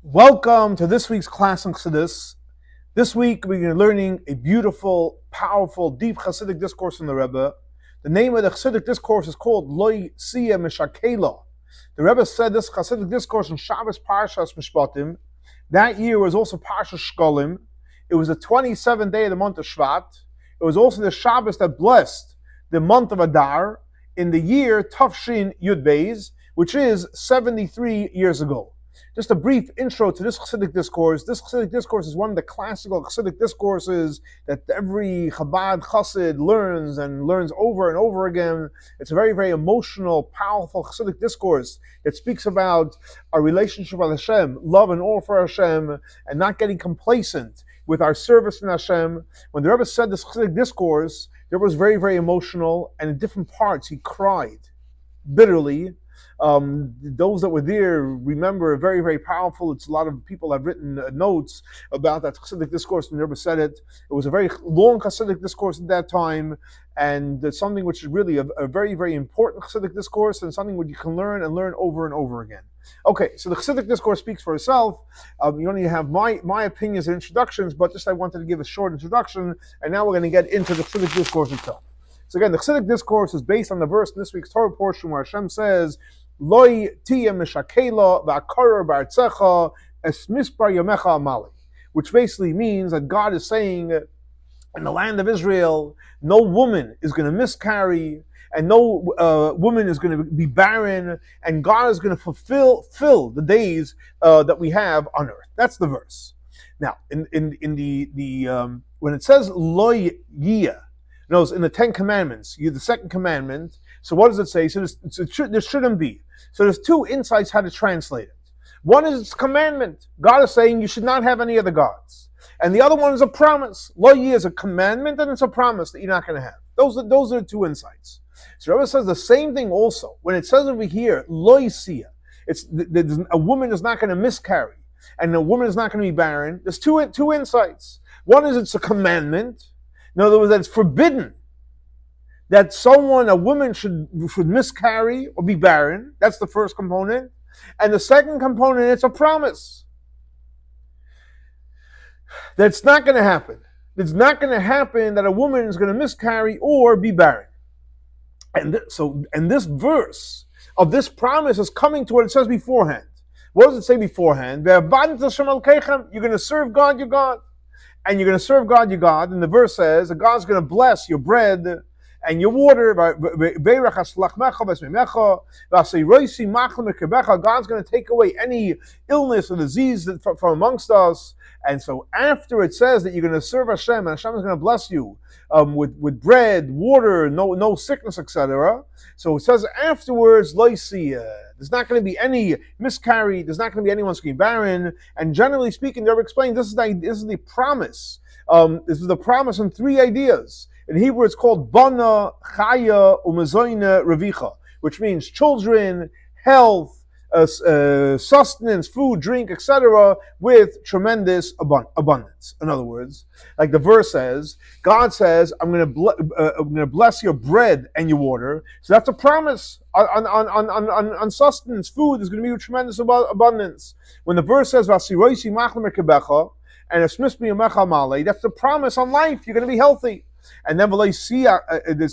Welcome to this week's class in Chassidus. This week we're learning a beautiful, powerful, deep Chassidic discourse from the Rebbe. The name of the Chassidic discourse is called Loi Siya Mishakela. The Rebbe said this Chassidic discourse in Shabbos Parshas Mishpatim. That year was also Parshas Shkolim. It was the 27th day of the month of Shvat. It was also the Shabbos that blessed the month of Adar in the year Tafshin Yud Beis, which is 73 years ago. Just a brief intro to this Chassidic discourse. This Chassidic discourse is one of the classical Chassidic discourses that every Chabad Chassid learns and learns over and over again. It's a very, very emotional, powerful Chassidic discourse that speaks about our relationship with Hashem, love and awe for Hashem, and not getting complacent with our service in Hashem. When the Rebbe said this Chassidic discourse, it was very, very emotional, and in different parts he cried bitterly. Those that were there remember, very, very powerful. It's a lot of people have written notes about that Chassidic discourse when the Rebbe said it. It was a very long Chassidic discourse at that time, and it's something which is really a very, very important Chassidic discourse, and something which you can learn and learn over and over again. Okay, so the Chassidic discourse speaks for itself. You only have my opinions and introductions, but just I wanted to give a short introduction, and now we're going to get into the Chassidic discourse itself. So again, the Chassidic discourse is based on the verse in this week's Torah portion where Hashem says, Loi tiya mishakela v'akara b'artzecha es mispar yamecha amali, which basically means that God is saying, in the land of Israel, no woman is going to miscarry, and no woman is going to be barren, and God is going to fulfill the days that we have on earth. That's the verse. Now, in the when it says Loi yiyah, knows in the Ten Commandments, the second commandment. So what does it say? So there shouldn't be. So there's two insights how to translate it. One is it's a commandment. God is saying you should not have any other gods. And the other one is a promise. Lo Yeh is a commandment and it's a promise that you're not going to have. Those are the two insights. So Rebbe says the same thing also. When it says over here, Lo Yisiyah, a woman is not going to miscarry and a woman is not going to be barren. There's two insights. One is it's a commandment. In other words, that it's forbidden that a woman should miscarry or be barren. That's the first component. And the second component, it's a promise. That it's not going to happen. It's not going to happen that a woman is going to miscarry or be barren. And this verse of this promise is coming to what it says beforehand. What does it say beforehand? You're going to serve God, your God. And you're going to serve God, your God. And the verse says that God's going to bless your bread and your water. God's going to take away any illness or disease from amongst us. And so after it says that you're going to serve Hashem, and Hashem is going to bless you with bread, water, no sickness, etc. So it says afterwards, there's not going to be any miscarry. There's not going to be anyone who's going to be barren. And generally speaking, they're explaining this is the promise. This is the promise in three ideas. In Hebrew, it's called Bana, Chaya, Umazoina, Revicha, which means children, health, sustenance, food, drink, etc., with tremendous abundance. In other words, like the verse says, God says, I'm going to bless your bread and your water. So that's a promise on sustenance. Food is going to be with tremendous abundance. When the verse says, Vasiroisi machlemer kebecha, and esmismi yamecha male, that's the promise on life. You're going to be healthy. And then it's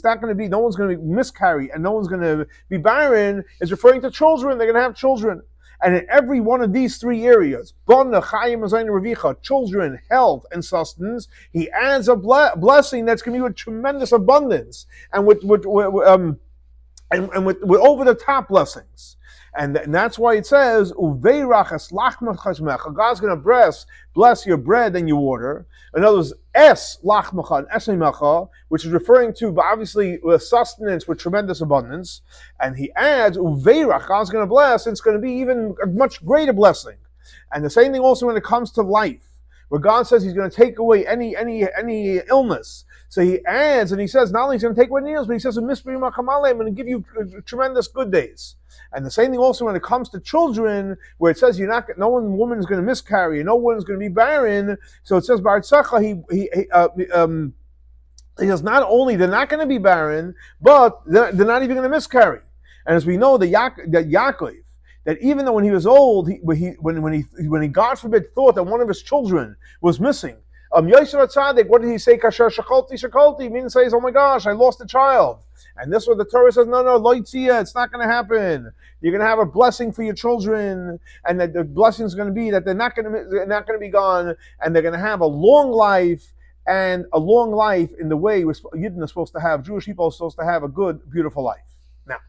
not going to be, no one's going to miscarry and no one's going to be barren, is referring to children. They're going to have children. And in every one of these three areas, children, health, and sustenance, he adds a blessing that's going to be with tremendous abundance and with over-the-top blessings. And that's why it says, God's going to bless your bread and your water. In other words, lachmacha and esmecha, which is referring to, obviously, sustenance with tremendous abundance. And he adds, God's going to bless, and it's going to be even a much greater blessing. And the same thing also when it comes to life, where God says he's going to take away any illness. So he adds, and he says, not only is he going to take away illness, but he says, I'm going to give you tremendous good days. And the same thing also when it comes to children, where it says no woman is going to miscarry, and no one is going to be barren. So it says, he says not only they're not going to be barren, but they're not even going to miscarry. And as we know, that Yaakov, that even though when he was old, when he God forbid thought that one of his children was missing, Yosef Atzadik, what did he say? Kasher shakolti shakolti. He didn't say, oh my gosh, I lost a child. And this is what the Torah says, no, loitzia, it's not going to happen. You're going to have a blessing for your children, and that the blessing is going to be that they're not going to be gone, and they're going to have a long life, and a long life in the way Yidden is supposed to have. Jewish people are supposed to have a good, beautiful life. Now,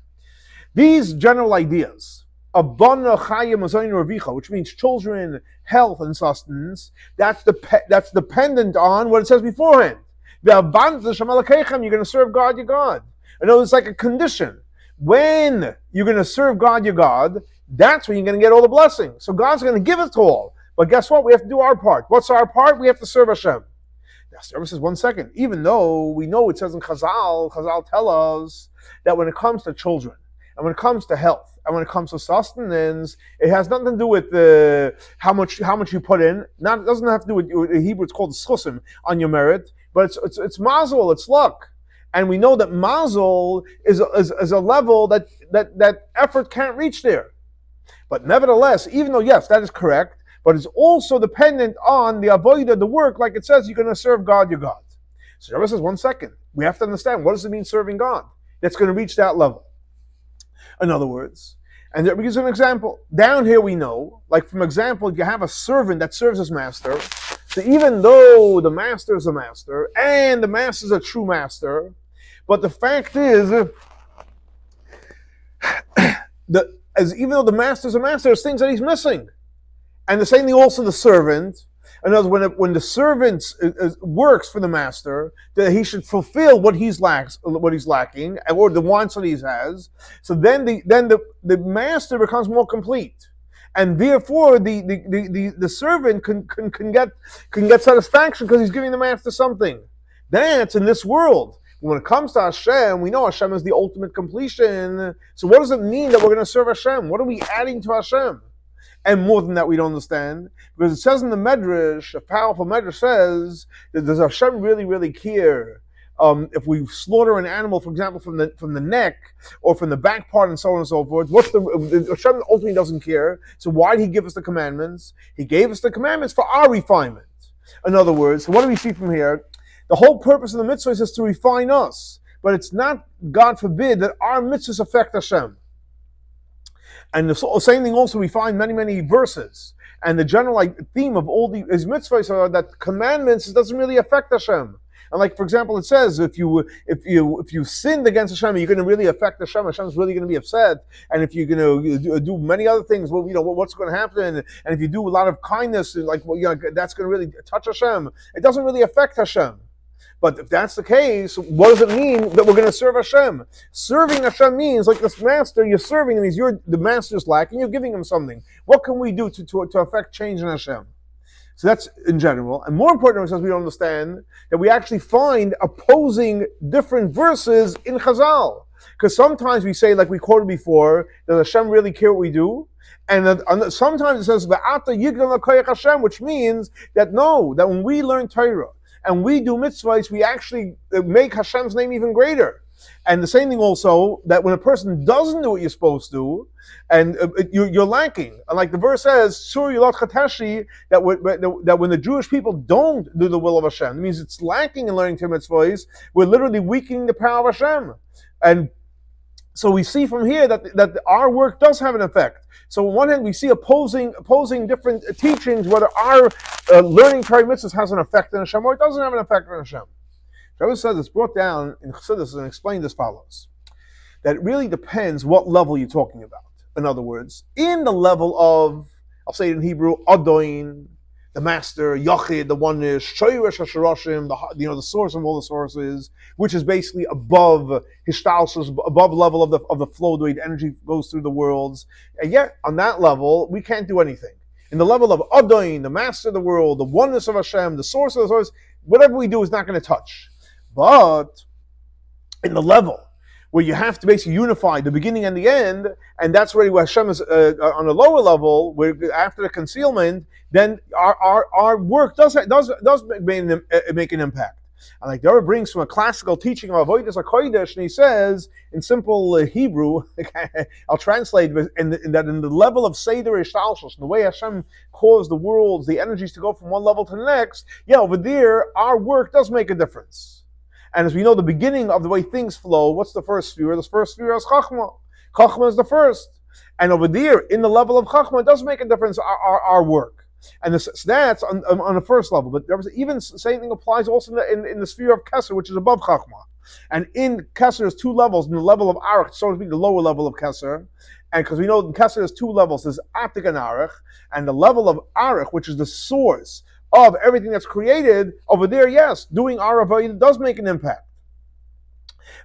these general ideas of Bana, Chaya, Mazayin, Ravicha, which means children, health, and sustenance, that's dependent on what it says beforehand. You're going to serve God, your God. I know it's like a condition. When you're going to serve God, your God, that's when you're going to get all the blessings. So God's going to give it to all. But guess what? We have to do our part. What's our part? We have to serve Hashem. Now, service is 1 second. Even though we know it says in Chazal tell us that when it comes to children, and when it comes to health, and when it comes to sustenance, it has nothing to do with how much you put in. It doesn't have to do with, in Hebrew it's called schusim, on your merit, but it's mazel, it's luck. And we know that mazel is a level that effort can't reach there. But nevertheless, even though, yes, that is correct, but it's also dependent on the avodah, the work, like it says, you're going to serve God, your God. So Rabbi says, 1 second. We have to understand, what does it mean serving God? That's going to reach that level. In other words, and there gives an example. Down here we know, like from example, you have a servant that serves his master. So even though the master is a master, and the master is a true master, but the fact is, even though the master is a master, there's things that he's missing. And the same thing also the servant. In other words, when the servant works for the master, that he should fulfill what he's lacking, or the wants that he has. So then the master becomes more complete, and therefore the servant can get satisfaction because he's giving the master something. That's in this world. When it comes to Hashem, we know Hashem is the ultimate completion. So what does it mean that we're going to serve Hashem? What are we adding to Hashem? And more than that, we don't understand. Because it says in the Medrash, a powerful Medrash says, that does Hashem really, really care if we slaughter an animal, for example, from the neck, or from the back part, and so on and so forth? Hashem ultimately doesn't care. So why did he give us the commandments? He gave us the commandments for our refinement. In other words, so what do we see from here? The whole purpose of the mitzvah is to refine us. But it's not, God forbid, that our mitzvahs affect Hashem. And the same thing also we find many verses. And the general theme of all these mitzvahs are that commandments doesn't really affect Hashem. And like, for example, it says, if you sinned against Hashem, you're going to really affect Hashem. Hashem's really going to be upset. And if you're going to do many other things, well, what's going to happen? And if you do a lot of kindness, that's going to really touch Hashem. It doesn't really affect Hashem. But if that's the case, what does it mean that we're going to serve Hashem? Serving Hashem means, like this master, you're serving him, the master's lacking, you're giving him something. What can we do to affect change in Hashem? So that's in general. And more important, because we don't understand that we actually find opposing different verses in Chazal. Because sometimes we say, like we quoted before, does Hashem really care what we do? And sometimes it says, Hashem, which means that no, that when we learn Torah, and we do mitzvahs, we actually make Hashem's name even greater. And the same thing also, that when a person doesn't do what you're supposed to, and you're lacking. And like the verse says, Sur Yilot Chatashi, that when the Jewish people don't do the will of Hashem, it means it's lacking in learning Torah mitzvahs, we're literally weakening the power of Hashem. And so we see from here that our work does have an effect. So on one hand, we see opposing different teachings, whether our learning Torah mitzvahs has an effect on Hashem or it doesn't have an effect on Hashem. Rabbi says it's brought down in Chassidus and explained as follows: that it really depends what level you're talking about. In other words, in the level of, I'll say it in Hebrew, Adoin, the master, Yachid, the oneness, Shoyresh HaShoroshim, the source of all the sources, which is basically above Hishtalshes, above level of the flow, the way the energy goes through the worlds. And yet, on that level, we can't do anything. In the level of Adoin, the master of the world, the oneness of Hashem, the source of the source, whatever we do is not going to touch. But in the level where you have to basically unify the beginning and the end, and that's where Hashem is on a lower level, where after the concealment, then our work does make an impact. And like the Rebbe brings from a classical teaching of Avodas HaKodesh, and he says in simple Hebrew, I'll translate, in the level of Seder Ishtalshus, the way Hashem caused the worlds, the energies to go from one level to the next, yeah, over there, our work does make a difference. And as we know, the beginning of the way things flow, what's the first sphere? The first sphere is Chachma. Chachma is the first. And over there, in the level of Chachma, it does make a difference, our work. And so that's on the first level. But even the same thing applies also in the sphere of Kesser, which is above Chachma. And in Kesser, there's two levels. In the level of Arich, so to speak, the lower level of Kesser. And because we know in Kesser there's two levels. There's Atik and Arich. And the level of Arich, which is the source of everything that's created, over there, yes, doing our avodah does make an impact.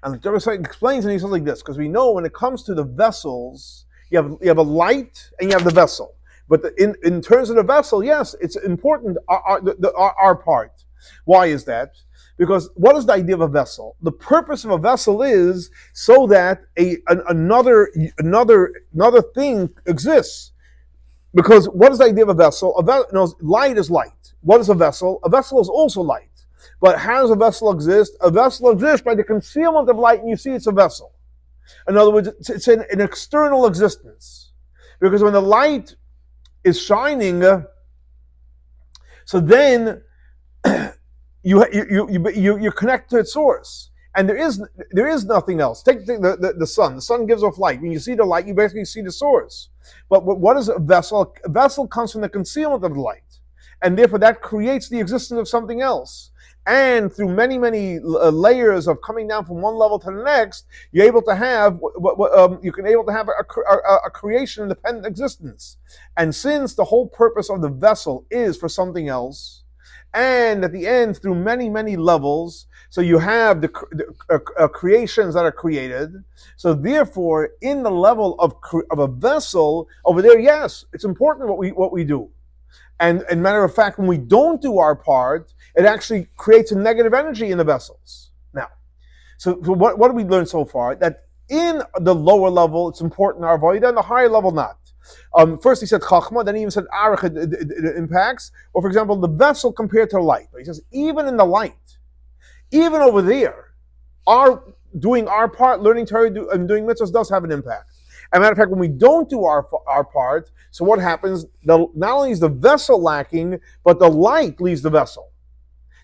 And the Rebbe explains, and he says like this, because we know when it comes to the vessels, you have a light and you have the vessel. But in terms of the vessel, yes, it's important, our part. Why is that? Because what is the idea of a vessel? The purpose of a vessel is so that another thing exists. Because what is the idea of a vessel? Light is light. What is a vessel? A vessel is also light. But how does a vessel exist? A vessel exists by the concealment of light, and you see it's a vessel. In other words, it's an external existence. Because when the light is shining, so then you connect to its source, and there is nothing else. Take the sun. The sun gives off light. When you see the light, you basically see the source. But what is a vessel? A vessel comes from the concealment of the light, and therefore that creates the existence of something else. And through many layers of coming down from one level to the next, you're able to have a creation independent existence. And since the whole purpose of the vessel is for something else, and at the end, through many levels, so you have the creations that are created. So therefore, in the level of a vessel over there, yes, it's important what we do. And matter of fact, when we don't do our part, it actually creates a negative energy in the vessels. Now, so what do we learn so far? That in the lower level, it's important our avodah, and the higher level not. First he said chachma, then he even said arich, it impacts. Or for example, the vessel compared to the light. But he says even in the light, even over there, doing our part, learning Torah and doing mitzvahs does have an impact. As a matter of fact, when we don't do our part, so what happens? Not only is the vessel lacking, but the light leaves the vessel.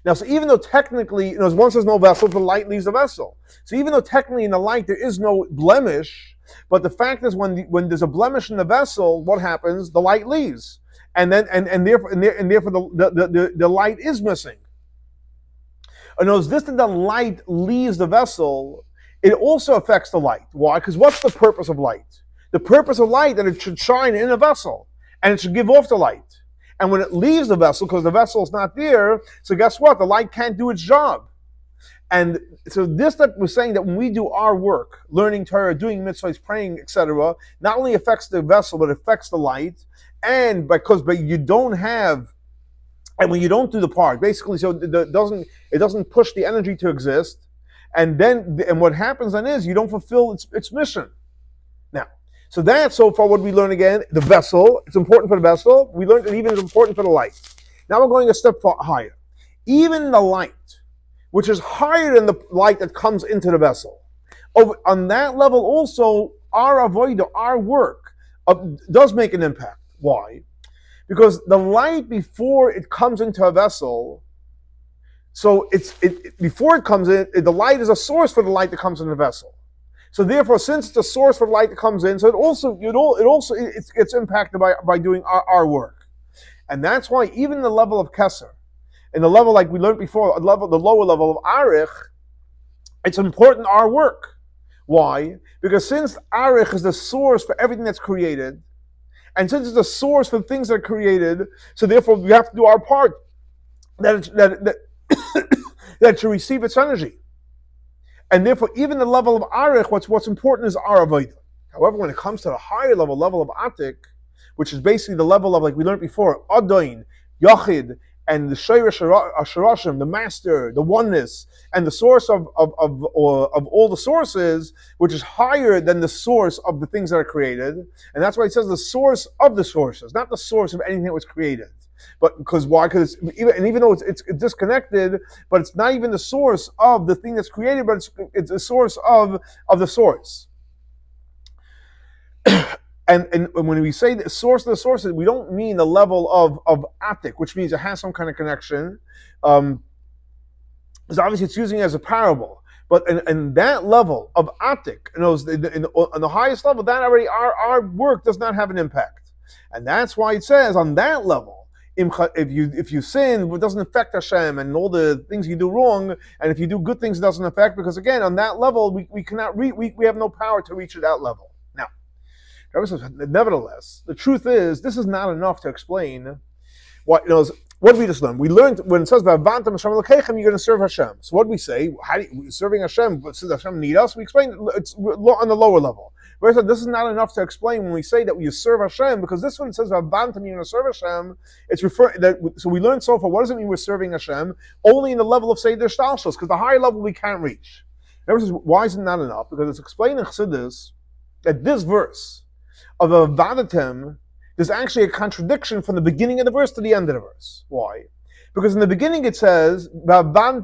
Now, so even though technically, once there's no vessel, the light leaves the vessel. So even though technically in the light there is no blemish, but the fact is when there's a blemish in the vessel, what happens? The light leaves, and therefore the light is missing. And as this that the light leaves the vessel, it also affects the light. Why? Because what's the purpose of light? The purpose of light that it should shine in a vessel, and it should give off the light. And when it leaves the vessel, because the vessel is not there, so guess what? The light can't do its job. And so this that we're saying that when we do our work, learning Torah, doing mitzvahs, praying, etc., not only affects the vessel, but affects the light. And but you don't have, and when you don't do the part, basically, so it doesn't push the energy to exist. And what happens then is you don't fulfill its mission. Now, so that's so far what we learn again. The vessel, it's important for the vessel. We learned that even it's important for the light. Now we're going a step higher. Even the light, which is higher than the light that comes into the vessel. On that level also, our avodah, our work, does make an impact. Why? Because the light before it comes into a vessel, so before it comes in, the light is a source for the light that comes in the vessel. So therefore, since it's a source for the light that comes in, so it gets impacted by doing our work. And that's why even the level of Kesser, in the level like we learned before, the lower level of Arich, it's important our work. Why? Because since Arich is the source for everything that's created, and since it's the source for things that are created, so therefore we have to do our part that should receive its energy. And therefore, even the level of Arich, what's important is our avodah. However, when it comes to the higher level of Atik, which is basically the level of, like we learned before, Adain, Yachid, and the Shayrish Asharashim, the master, the oneness, and the source of all the sources, which is higher than the source of the things that are created. And that's why it says the source of the sources, not the source of anything that was created. But because why? Because even though it's disconnected, but it's not even the source of the thing that's created, but it's the source of the source. And when we say the source of the sources, we don't mean the level of atik, which means it has some kind of connection. Because obviously it's using it as a parable. But in that level of atik, on the highest level, that already our work does not have an impact. And that's why it says on that level, if you sin, it doesn't affect Hashem and all the things you do wrong. And if you do good things, it doesn't affect, because again, on that level, we cannot we have no power to reach that level. Nevertheless, the truth is, this is not enough to explain what did we just learn? We learned when it says "Va'avantam Hashem Elokechem," you're going to serve Hashem. So what do we say? Serving Hashem? But does Hashem need us? We explain it's on the lower level. Whereas this is not enough to explain when we say that we serve Hashem, because this one says "Va'avantam," you're going to serve Hashem. It's referring that. So we learned so far. What does it mean we're serving Hashem? Only in the level of Seder Shtalshus, because the higher level we can't reach. Why is it not enough? Because it's explained in Chassidus that this verse of a Vadatem, there's actually a contradiction from the beginning of the verse to the end of the verse. Why? Because in the beginning it says, you're going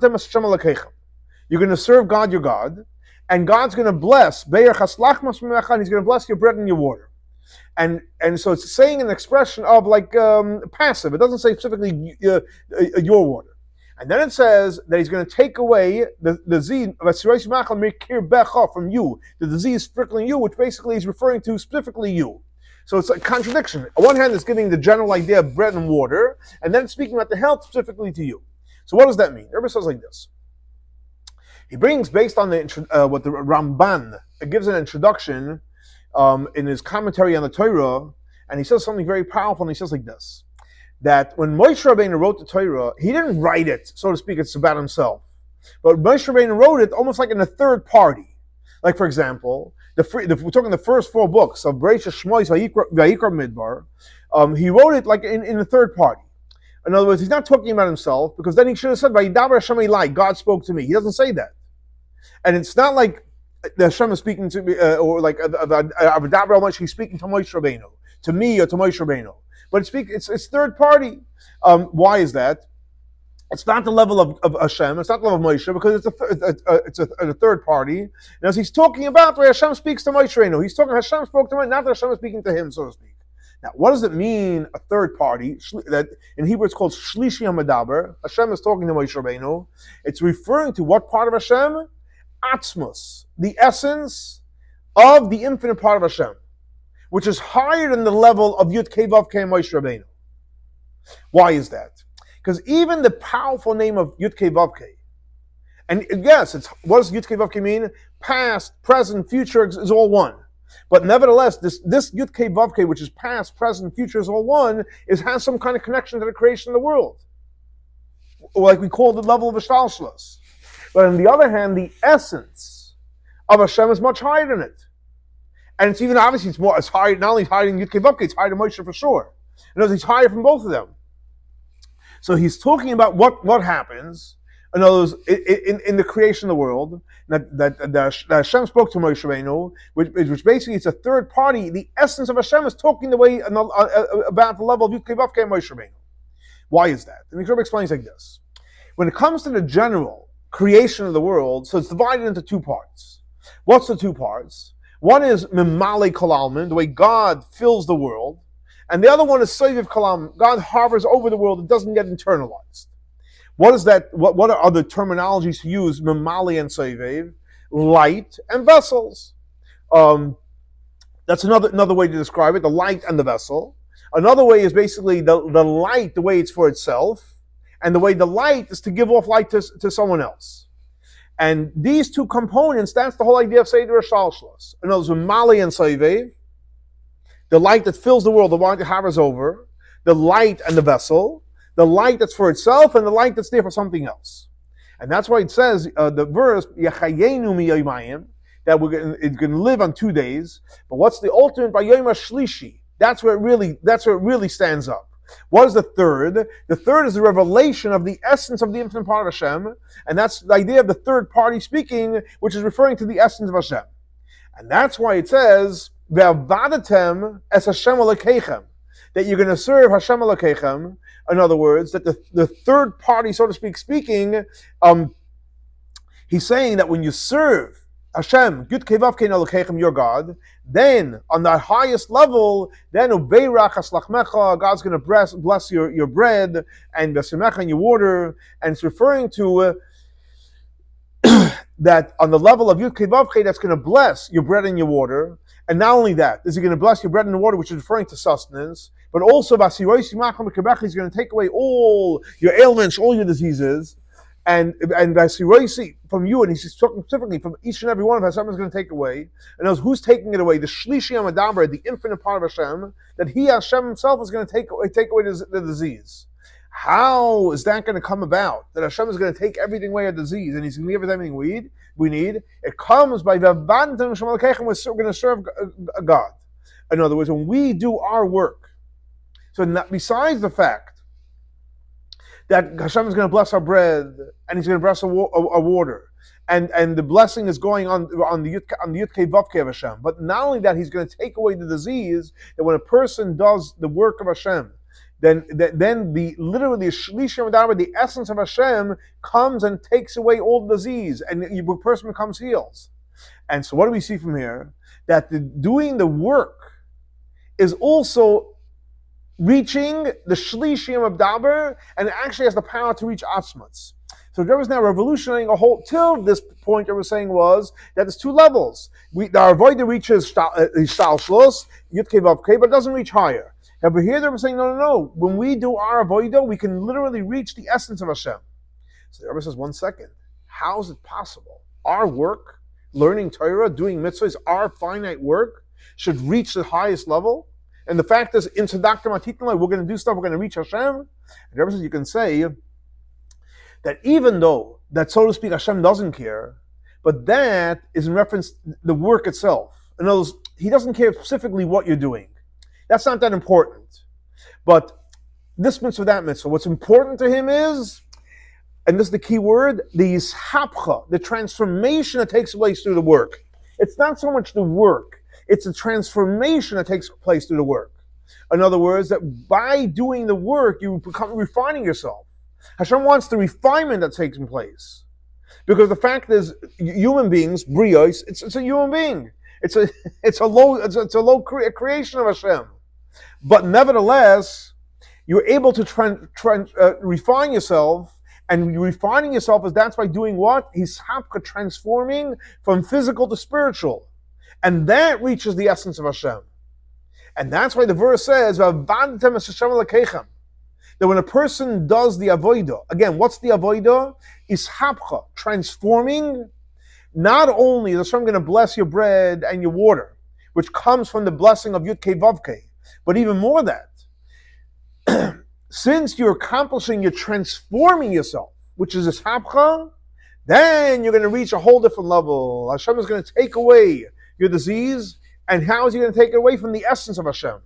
to serve God your God, and God's going to bless, He's going to bless your bread and your water. And so it's saying an expression of like passive. It doesn't say specifically your water. And then it says that he's going to take away the disease from you. The disease trickling you, which basically is referring to specifically you. So it's a contradiction. On one hand, it's giving the general idea of bread and water, and then it's speaking about the health specifically to you. So what does that mean? Everybody says like this. He brings, based on what the Ramban gives an introduction in his commentary on the Torah, and he says something very powerful, and he says like this. That when Moshe Rabbeinu wrote the Torah, he didn't write it, so to speak, it's about himself. But Moshe Rabbeinu wrote it almost like in a third party. Like, for example, we're talking the first 4 books of Bereshit, Shmos, Vayikra, Midbar. He wrote it like in a third party. In other words, he's not talking about himself, because then he should have said, Vayidaber Hashem Elai, God spoke to me. He doesn't say that. And it's not like the Hashem is speaking to me, or like he's speaking to Moshe Rabbeinu, to me or to Moshe Rabbeinu. But it's third party. Why is that? It's not the level of Hashem. It's not the level of Moshe, because it's a third party. And as he's talking about where Hashem speaks to Moshe Rabbeinu, he's talking Hashem spoke to him, not that Hashem is speaking to him, so to speak. Now, what does it mean, a third party? That in Hebrew it's called Shlishi HaMedaber. Hashem is talking to Moshe Rabbeinu. It's referring to what part of Hashem? Atzmus, the essence of the infinite part of Hashem, which is higher than the level of Yud Kei Vav Kei Moshe Rabbeinu. Why is that? Because even the powerful name of Yud Kei Vav Kei, and yes, what does Yud Kei Vav Kei mean? Past, present, future is all one. But nevertheless, this Yud Kei Vav Kei, which is past, present, future is all one, has some kind of connection to the creation of the world, or like we call the level of Ishtalshalos. But on the other hand, the essence of Hashem is much higher than it. And it's even obviously it's higher, not only higher than Yud Kei Vav Kei, it's higher than Moshe for sure. In other words, he's higher from both of them. So he's talking about what happens, in other words, in the creation of the world, that Hashem spoke to Moshe Rabbeinu, which basically it's a third party. The essence of Hashem is talking the way about the level of Yud Kei Vav Kei Moshe Rabbeinu. Why is that? And the Rebbe explains like this. When it comes to the general creation of the world, so it's divided into 2 parts. What's the 2 parts? One is Mimale Kol Almin, the way God fills the world, and the other one is Soviv Kol Almin. God hovers over the world; it doesn't get internalized. What is that? What are other terminologies to use? Mimale and Soviv, light and vessels. That's another way to describe it: the light and the vessel. Another way is basically the light, the way it's for itself, and the way the light is to give off light to someone else. And these 2 components, that's the whole idea of Seder Shalshlos. In other words, Mali and Soivev, the light that fills the world, the light that hovers over, the light and the vessel, the light that's for itself, and the light that's there for something else. And that's why it says, the verse, Yachayenu miyomayim, that it's going to live on 2 days. But what's the ultimate? By Yom HaShlishi. That's where it really stands up. What is the third? The third is the revelation of the essence of the infinite part of Hashem, and that's the idea of the third party speaking, which is referring to the essence of Hashem. And that's why it says, Ve'avadatem es Hashem Elokeichem, that you're going to serve Hashem Elokeichem. In other words, that the third party, so to speak, speaking, he's saying that when you serve Hashem, Yud Kei Vav Kei Elokeichem, your God, then on the highest level, then Ubeirach Haslachmecha, God's going to bless your bread, and Vesimecha, and your water, and it's referring to that on the level of Yud Kei Vav Kei, that's going to bless your bread and your water. And not only that, is he going to bless your bread and water, which is referring to sustenance, but also he's going to take away all your ailments, all your diseases, and from you, and he's talking specifically from each and every one of us, someone's going to take away. And knows who's taking it away? The Shlishi Amadaber, the infinite part of Hashem, that he, Hashem himself, is going to take away the disease. How is that going to come about? That Hashem is going to take everything away, a disease, and he's going to give us everything we need. It comes by the Vantam Shemalkeichem, we're going to serve God. In other words, when we do our work, so not, besides the fact that Hashem is going to bless our bread, and he's going to bless our water, and the blessing is going on the Yud Kei Vav Kei of Hashem. But not only that, he's going to take away the disease, that when a person does the work of Hashem, then the Shlishim Adar, the essence of Hashem, comes and takes away all the disease, and the person becomes healed. And so what do we see from here? That doing the work is also reaching the Shlishim of Daber, and it actually has the power to reach Atzmutz. So there was now revolutionizing a whole, till this point I was saying was that there's two levels. The Avodah reaches Shtalshlos, Yud Kei Vav Kei, but it doesn't reach higher. But here they were saying, no. When we do our avodah, we can literally reach the essence of Hashem. So the Rebbe says, 1 second. How is it possible? Our work, learning Torah, doing mitzvahs, our finite work, should reach the highest level? And the fact is, in Tzedakah Matitin, we're going to do stuff, we're going to reach Hashem. And the Rebbe says, you can say that even though that, so to speak, Hashem doesn't care, but that is in reference to the work itself. In other words, he doesn't care specifically what you're doing. That's not that important. But this mitzvah, that mitzvah, what's important to him is, and this is the key word, the yishapcha, the transformation that takes place through the work. It's not so much the work, it's the transformation that takes place through the work. In other words, that by doing the work, you become refining yourself. Hashem wants the refinement that takes place. Because the fact is, human beings, brios, it's a human being. It's a low creation of Hashem. But nevertheless, you're able to refine yourself, and refining yourself is that's by doing what? He's transforming from physical to spiritual. And that reaches the essence of Hashem. And that's why the verse says, that when a person does the avodah, again, what's the avodah? Ishapcha, transforming. Not only is Hashem going to bless your bread and your water, which comes from the blessing of Yud Kei Vav Kei, but even more that, since you're transforming yourself, which is ishapcha, then you're going to reach a whole different level. Hashem is going to take away your disease, and how is he going to take it away? From the essence of Hashem.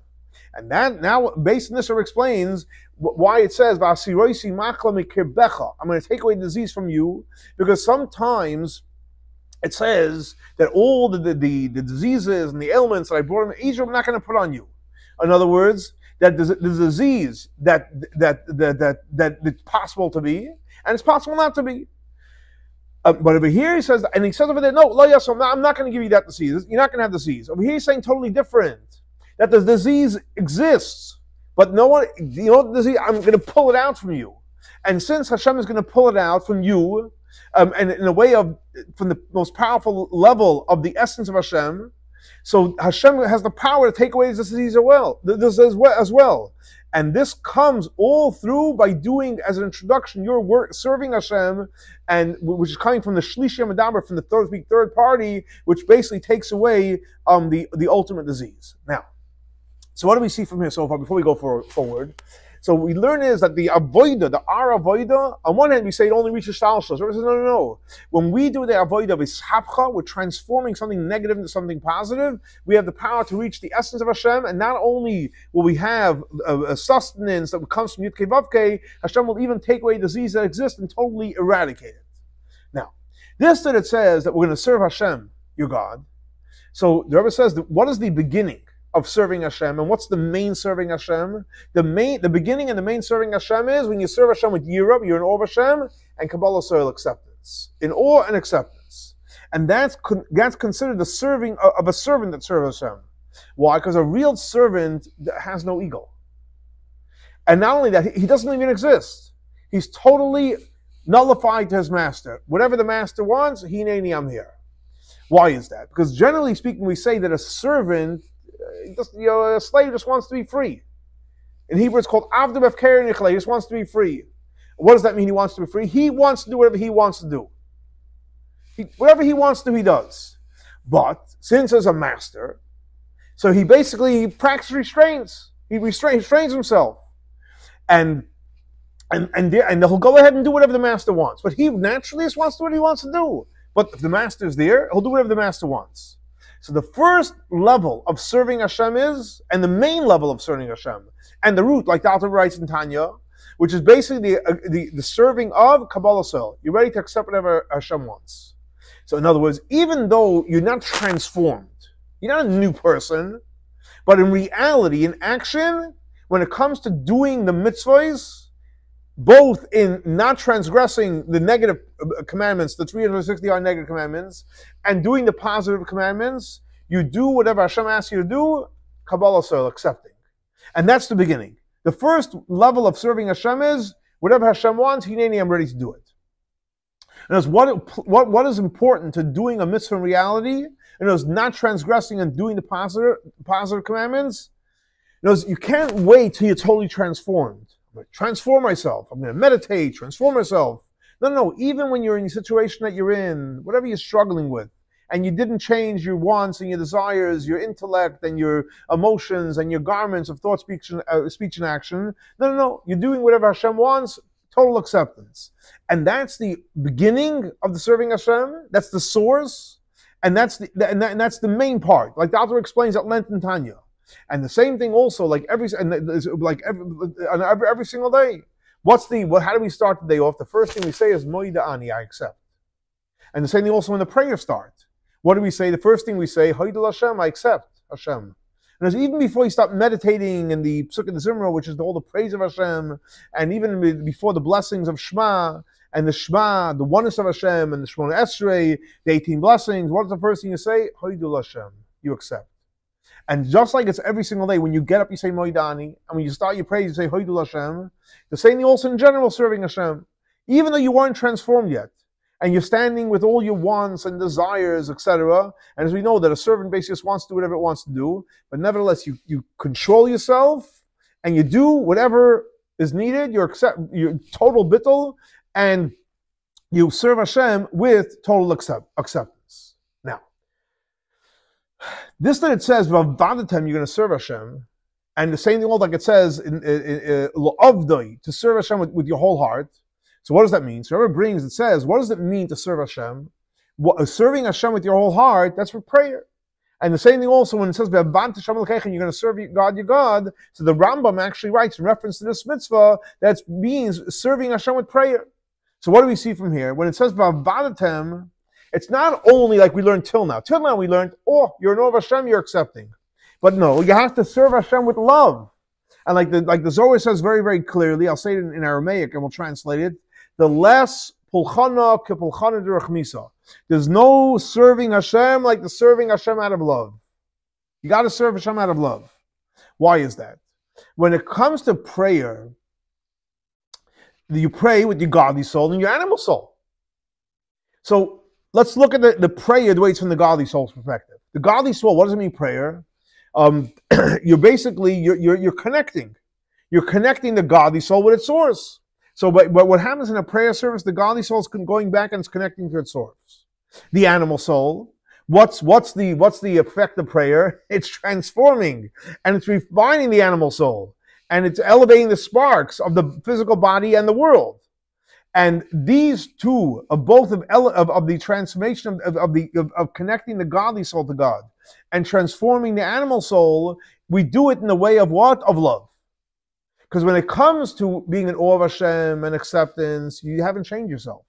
And that, now, based on this, it explains why it says, I'm going to take away the disease from you, because sometimes it says that all the diseases and the ailments that I brought in Egypt, I'm not going to put on you. In other words, that the disease that it's possible to be, and it's possible not to be. But over here he says, and he says over there, no, I'm not going to give you that disease. You're not going to have disease. Over here he's saying totally different. That the disease exists, but no one, the disease, I'm going to pull it out from you. And since Hashem is going to pull it out from you, and in a way of, from the most powerful level of the essence of Hashem, so Hashem has the power to take away this disease as well. And this comes all through by doing, as an introduction, your work, serving Hashem, and which is coming from the Shlishim Adaber, from the third party, which basically takes away the ultimate disease. Now, so what do we see from here so far, before we go forward? So what we learn is that the avoida, the ar avoida, on one hand we say it only reaches shalshos. Says no. When we do the avoida of ishapcha, we're transforming something negative into something positive. We have the power to reach the essence of Hashem, and not only will we have a sustenance that comes from Yudkei Vavkei, Hashem will even take away disease that exists and totally eradicate it. Now, this that it says that we're going to serve Hashem, your God. So the Rebbe says, what is the beginning of serving Hashem, and what's the main serving Hashem? The beginning and the main serving Hashem is when you serve Hashem with Yirah, you're in awe of Hashem, and Kabbalah soil acceptance. In awe and acceptance. And that's considered the serving of a servant that serves Hashem. Why? Because a real servant has no ego. And not only that, he doesn't even exist. He's totally nullified to his master. Whatever the master wants, hineni, I'm here. Why is that? Because generally speaking, we say that a servant, a slave just wants to be free. In Hebrew, it's called avdu b'fkei nichlei. He just wants to be free. What does that mean? He wants to be free. He wants to do whatever he wants to do. Whatever he wants to do, he does. But since as a master, so he basically practices restraints. He restrains himself, and he'll go ahead and do whatever the master wants. But he naturally just wants to do what he wants to do. But if the master is there, he'll do whatever the master wants. So the first level of serving Hashem is, and the main level of serving Hashem, and the root, like the Alter writes in Tanya, which is basically the serving of Kabbalah soil. You're ready to accept whatever Hashem wants. So in other words, even though you're not transformed, you're not a new person, but in reality, in action, when it comes to doing the mitzvahs, both in not transgressing the negative commandments, the 360 negative commandments, and doing the positive commandments, you do whatever Hashem asks you to do, Kabbalah soil, accepting. And that's the beginning. The first level of serving Hashem is, whatever Hashem wants, hineni, I'm ready to do it. And what is important to doing a mitzvah in reality, and it was not transgressing and doing the positive commandments. You can't wait till you're totally transformed. I'm going to transform myself. I'm going to meditate, transform myself. No. Even when you're in the situation that you're in, whatever you're struggling with, and you didn't change your wants and your desires, your intellect and your emotions and your garments of thought, speech, and action. No. You're doing whatever Hashem wants, total acceptance. And that's the beginning of the serving Hashem. That's the source. And that's the main part. Like the author explains at length in Tanya. And the same thing also, every single day. How do we start the day off? The first thing we say is Moida Ani, I accept. And the same thing also when the prayer starts. What do we say? The first thing we say, Haidul Hashem, I accept Hashem. And even before you start meditating in the Psuk of the Zimra, which is all the praise of Hashem, and even before the blessings of Shema, and the Shema, the oneness of Hashem, and the Shemona Esrei, the 18 blessings, what is the first thing you say? Haidul Hashem, you accept. And just like it's every single day, when you get up, you say Moidani, and when you start your praise, you say Haidul Hashem. The same thing also in general, serving Hashem. Even though you weren't transformed yet, and you're standing with all your wants and desires, etc. And as we know that a servant basically just wants to do whatever it wants to do, but nevertheless you control yourself, and you do whatever is needed, you're total bittul, and you serve Hashem with total acceptance. Now, this that it says, Vavadatem, you're going to serve Hashem, and the same thing like it says in Lo'avdai, to serve Hashem with your whole heart. So what does that mean? So whoever brings, it says, what does it mean to serve Hashem? Serving Hashem with your whole heart, that's for prayer. And the same thing also when it says, you're going to serve God, your God. So the Rambam actually writes in reference to this mitzvah, that means serving Hashem with prayer. So what do we see from here? When it says, Vavadatem, it's not only like we learned till now. Till now we learned, you're an of Hashem, you're accepting. But no, you have to serve Hashem with love. And like the Zohar says very, very clearly, I'll say it in Aramaic and we'll translate it, the less pulchana ke pulchana derech. There's no serving Hashem like the serving Hashem out of love. You got to serve Hashem out of love. Why is that? When it comes to prayer, you pray with your godly soul and your animal soul. So let's look at the prayer the way it's from the godly soul's perspective. The godly soul, what does it mean prayer? You're connecting. You're connecting the godly soul with its source. So, but what happens in a prayer service, the godly soul is going back and it's connecting to its source. The animal soul, what's the effect of prayer? It's transforming and it's refining the animal soul. and it's elevating the sparks of the physical body and the world. And these two, of both of the transformation of connecting the godly soul to God and transforming the animal soul, we do it in the way of what? Of love. Because when it comes to being in awe of Hashem and acceptance, you haven't changed yourself.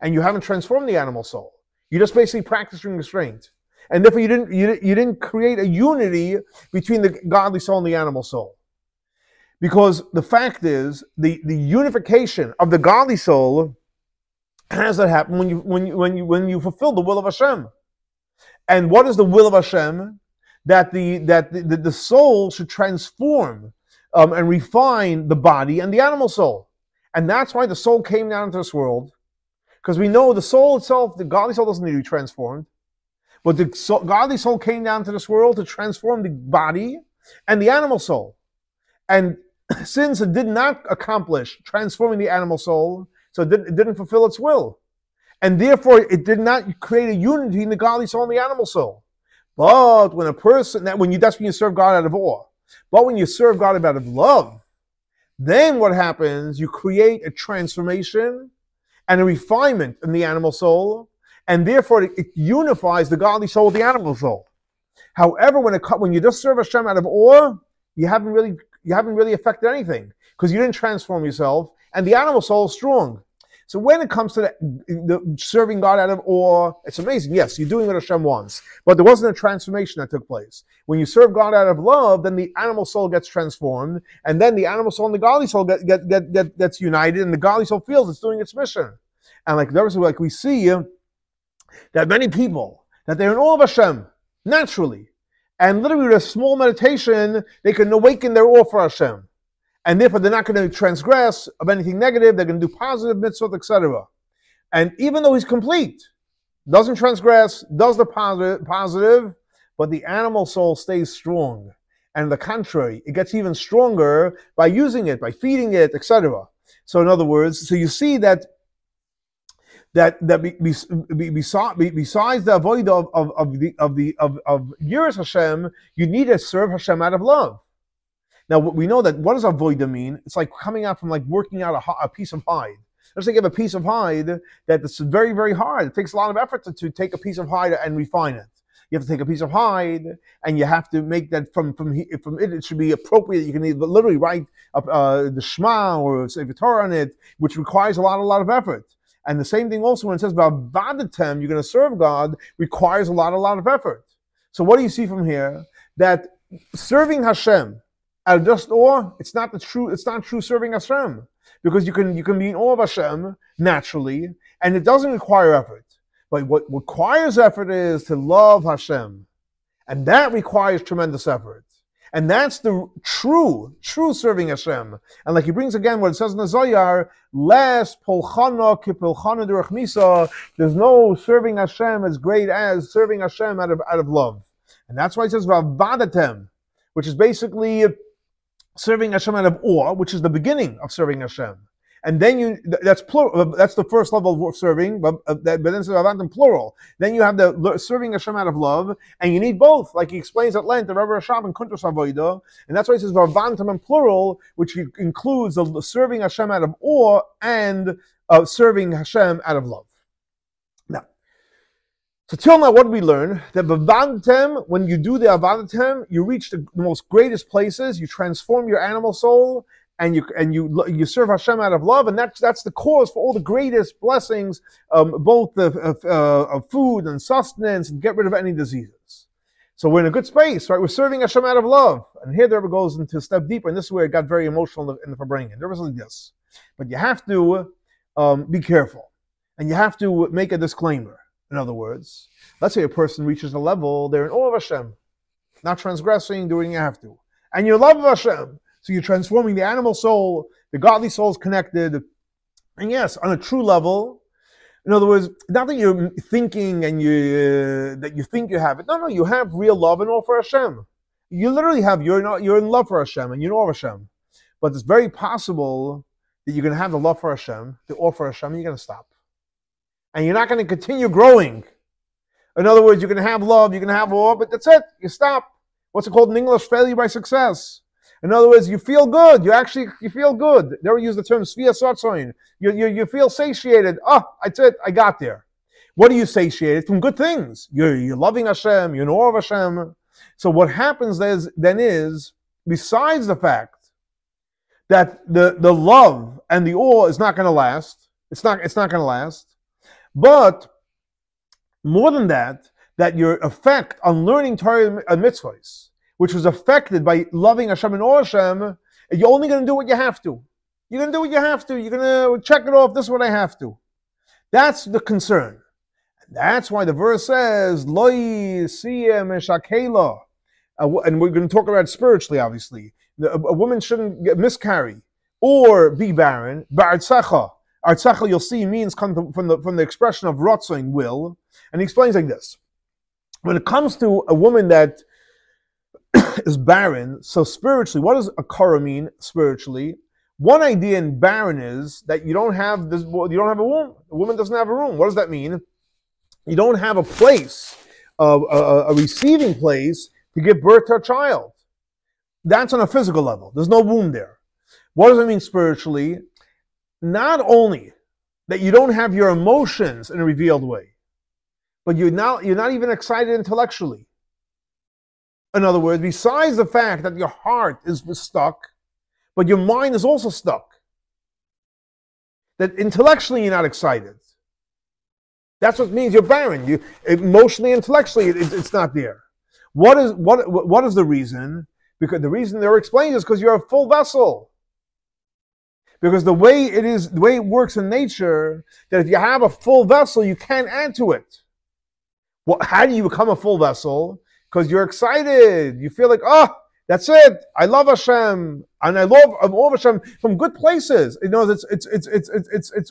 And you haven't transformed the animal soul. You just basically practicing restraint. And therefore you didn't create a unity between the godly soul and the animal soul. Because the fact is, the unification of the godly soul has to happen when you fulfill the will of Hashem. And what is the will of Hashem? That the soul should transform and refine the body and the animal soul. And that's why the soul came down into this world. Because we know the soul itself, the godly soul doesn't need to be transformed. But the godly soul came down to this world to transform the body and the animal soul. And since it did not accomplish transforming the animal soul, so it didn't fulfill its will. And therefore, it did not create a unity in the godly soul and the animal soul. But when that's when you serve God out of awe. But when you serve God out of love, then what happens? You create a transformation and a refinement in the animal soul, and therefore it unifies the godly soul with the animal soul. However, when you just serve Hashem out of awe, you haven't really affected anything because you didn't transform yourself, and the animal soul is strong. So when it comes to the serving God out of awe, it's amazing. Yes, you're doing what Hashem wants, but there wasn't a transformation that took place. When you serve God out of love, then the animal soul gets transformed, and then the animal soul and the godly soul gets united, and the godly soul feels it's doing its mission. And like we see that many people, that they're in awe of Hashem, naturally, and literally with a small meditation, they can awaken their awe for Hashem. And therefore, they're not going to transgress of anything negative. They're going to do positive mitzvot, etc. And even though he's complete, doesn't transgress, does the positive, but the animal soul stays strong. And on the contrary, it gets even stronger by using it, by feeding it, etc. So in other words, so you see that besides the avodah of Yiras Hashem, you need to serve Hashem out of love. Now, we know that what does avodah mean? It's like coming out from like working out a piece of hide. Let's say you have a piece of hide that's very, very hard. It takes a lot of effort to take a piece of hide and refine it. You have to take a piece of hide and you have to make that from it should be appropriate. You can literally write the Shema or say the Torah on it, which requires a lot of effort. And the same thing also when it says about vadatem, you're going to serve God, requires a lot of effort. So what do you see from here? That serving Hashem out of just awe, it's not true serving Hashem. Because you can be in awe of Hashem naturally, and it doesn't require effort. But what requires effort is to love Hashem. And that requires tremendous effort. And that's the true serving Hashem. And like he brings again what it says in the Zohar, Les polchana kipilchana derech misa, there's no serving Hashem as great as serving Hashem out of love. And that's why it says vadatem, which is basically serving Hashem out of awe, which is the beginning of serving Hashem. And then that's plural. That's the first level of serving, but then it's in plural. Then you have the serving Hashem out of love, and you need both, like he explains at length, the Rebbe Rashab and Kuntres Avodah, and that's why he says Vavantam in plural, which includes the serving Hashem out of awe and serving Hashem out of love. Now, so till now, what did we learn? That Vavantam, when you do the Avadantam, you reach the most greatest places. You transform your animal soul. And you serve Hashem out of love, and that's the cause for all the greatest blessings, both of food and sustenance, and get rid of any diseases. So we're in a good space, right? We're serving Hashem out of love, and here the Rebbe goes into a step deeper, and this is where it got very emotional in the Farbrengen. There was like this, but you have to be careful, and you have to make a disclaimer. In other words, let's say a person reaches a level they're in awe of Hashem, not transgressing, doing what you have to, and you love Hashem. So you're transforming the animal soul, the godly soul is connected. And yes, on a true level, in other words, not that you're thinking and that you think you have it. No, you have real love and awe for Hashem. You literally have, you're in love for Hashem and you know Hashem. But it's very possible that you're going to have the love for Hashem, the awe for Hashem, and you're going to stop. And you're not going to continue growing. In other words, you're going to have love, you're going to have awe, but that's it. You stop. What's it called in English? Failure by success. In other words, you feel good. You feel good. They use the term svias ratzoin. You feel satiated. Oh, that's it. I got there. What are you satiated? From good things. You're loving Hashem. You're in awe of Hashem. So what happens then is, besides the fact that the love and the awe is not going to last, it's not going to last, but more than that your effect on learning Torah and mitzvahs, which was affected by loving Hashem and awe Hashem, you're only going to do what you have to. You're going to do what you have to. You're going to check it off. This is what I have to. That's the concern. That's why the verse says, Lo yisiyeh meshakela. And we're going to talk about it spiritually, obviously. A woman shouldn't miscarry or be barren. Ba'artzacha. Artzacha, you'll see, means come from the expression of rotzoin, will. And he explains like this. When it comes to a woman that is barren, so spiritually, what does a kara mean spiritually? One idea in barren is that you don't have a womb. A woman doesn't have a womb. What does that mean? You don't have a place, a receiving place to give birth to a child. That's on a physical level. There's no womb there. What does it mean spiritually? Not only that you don't have your emotions in a revealed way, but you're not even excited intellectually. In other words, besides the fact that your heart is stuck, but your mind is also stuck. That intellectually you're not excited. That's what it means you're barren. You emotionally, intellectually, it's not there. What is the reason? Because the reason they're explaining is because you're a full vessel. Because the way it works in nature, that if you have a full vessel, you can't add to it. Well, how do you become a full vessel? Because you're excited. You feel like, oh, that's it. I love Hashem, and I love Hashem from good places. You know, it's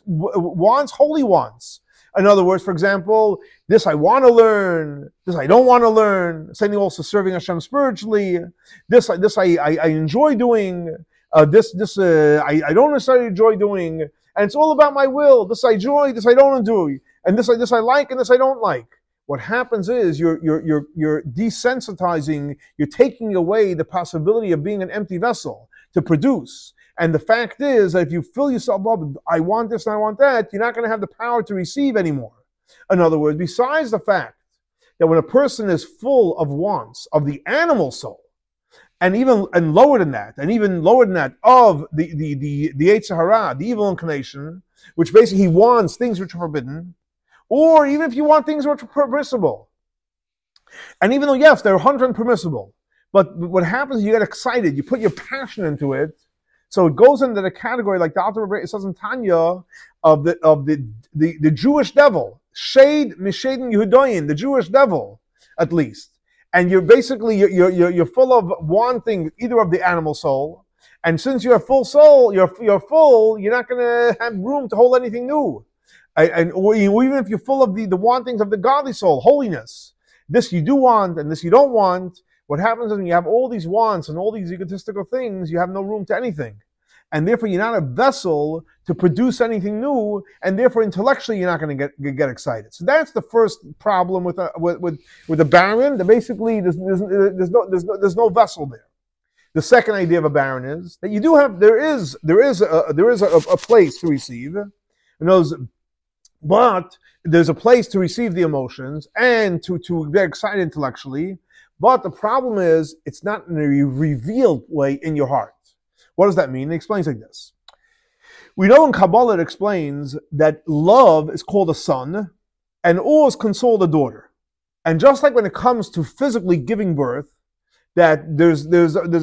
wants, holy wants. In other words, for example, this I want to learn, this I don't want to learn. Same thing also serving Hashem spiritually. This I enjoy doing. This I don't necessarily enjoy doing, and it's all about my will. This I enjoy, this I don't do, and this I like, and this I don't like. What happens is you're desensitizing, you're taking away the possibility of being an empty vessel to produce. And the fact is that if you fill yourself up, I want this and I want that, you're not going to have the power to receive anymore. In other words, besides the fact that when a person is full of wants of the animal soul, and lower than that, of the Yetzer Hara, the evil inclination, which basically he wants things which are forbidden, or even if you want things which are permissible. And even though, yes, they're 100% permissible, but what happens is you get excited, you put your passion into it, so it goes into the category, like the Alter Rebbe says in Tanya, of the Jewish devil, Shade Mishadin Yehudoyin, the Jewish devil, at least. And you're basically, you're full of wanting either of the animal soul, and since you're a full soul, you're full, you're not going to have room to hold anything new. Or even if you're full of the wantings of the godly soul, holiness, this you do want and this you don't want, what happens is when you have all these wants and all these egotistical things, you have no room to anything. And therefore you're not a vessel to produce anything new, and therefore intellectually you're not going to get excited. So that's the first problem with the barren. That basically there's no vessel there. The second idea of a barren is that you do have there is a place to receive, but there's a place to receive the emotions and to get excited intellectually. But the problem is it's not in a revealed way in your heart. What does that mean? It explains like this. We know in Kabbalah it explains that love is called a son and awe is consoled a daughter. And just like when it comes to physically giving birth, that there's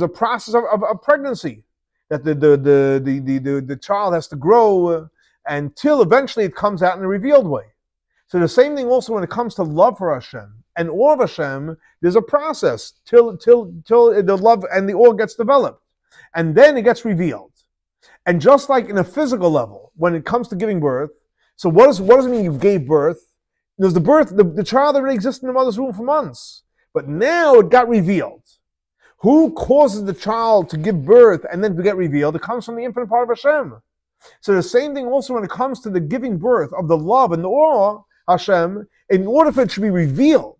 a process of pregnancy, that the child has to grow until eventually it comes out in a revealed way. So the same thing also when it comes to love for Hashem and awe of Hashem, there's a process till the love and the awe gets developed. And then it gets revealed. And just like in a physical level, when it comes to giving birth, so what does it mean you gave birth? There's the child already existed in the mother's womb for months. But now it got revealed. Who causes the child to give birth and then to get revealed? It comes from the infinite part of Hashem. So the same thing also when it comes to the giving birth of the love and the awe, Hashem, in order for it to be revealed,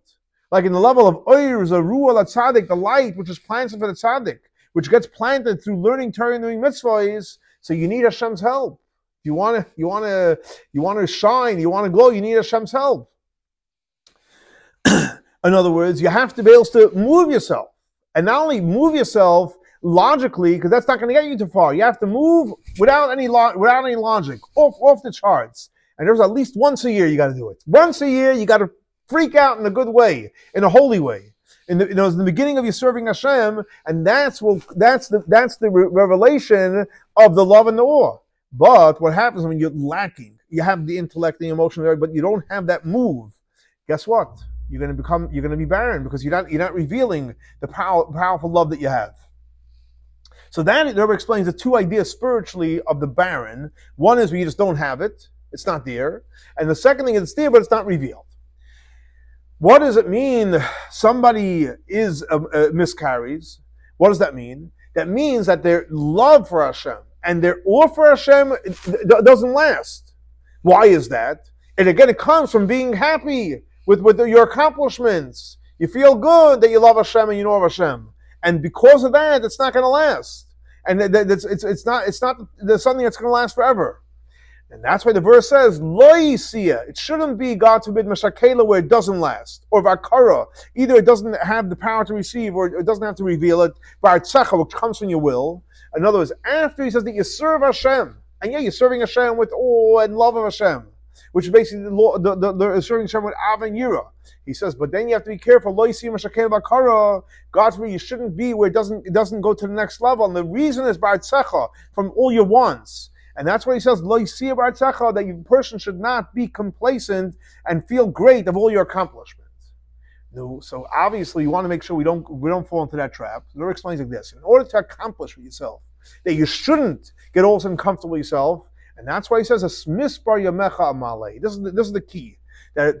like in the level of Oir, Zaruah, Tzaddik, the light which is planted for the Tzaddik, which gets planted through learning Torah and doing mitzvahs. So you need Hashem's help. You want to shine, you want to glow, you need Hashem's help. In other words, you have to be able to move yourself. And not only move yourself logically, because that's not going to get you too far. You have to move without any logic, off the charts. And there's at least once a year you got to do it. Once a year you got to freak out in a good way, in a holy way. In the beginning of you serving Hashem, and that's the revelation of the love and the awe. But what happens when you're lacking? You have the intellect, the emotion, but you don't have that move. Guess what? You're going to be barren because you're not revealing the powerful love that you have. So that the Rebbe explains the two ideas spiritually of the barren. One is where you just don't have it; it's not there, and the second thing is it's there, but it's not revealed. What does it mean? Somebody miscarries. What does that mean? That means that their love for Hashem and their awe for Hashem doesn't last. Why is that? And again, it comes from being happy with your accomplishments. You feel good that you love Hashem and you know of Hashem, and because of that, it's not going to last. And it's not there's something that's going to last forever. And that's why the verse says, Lo yisiya. It shouldn't be, God forbid, meshakela, where it doesn't last. Or vakara. Either it doesn't have the power to receive, or it doesn't have to reveal it. Ba'artzecha, which comes from your will. In other words, after he says that you serve Hashem, and yeah, you're serving Hashem with awe and love of Hashem, which is basically the serving Hashem with av and yira. He says, but then you have to be careful. Lo yisiya meshakela vakara. God forbid, you shouldn't be where it doesn't go to the next level. And the reason is ba'artzecha, from all your wants. And that's why he says, Lo yisiya b'artzecha, that your person should not be complacent and feel great of all your accomplishments. No, so obviously you want to make sure we don't fall into that trap. The Lord explains like this: in order to accomplish for yourself, that you shouldn't get all of a sudden comfortable with yourself, and that's why he says, Misbar yamecha amalei. This is the key. That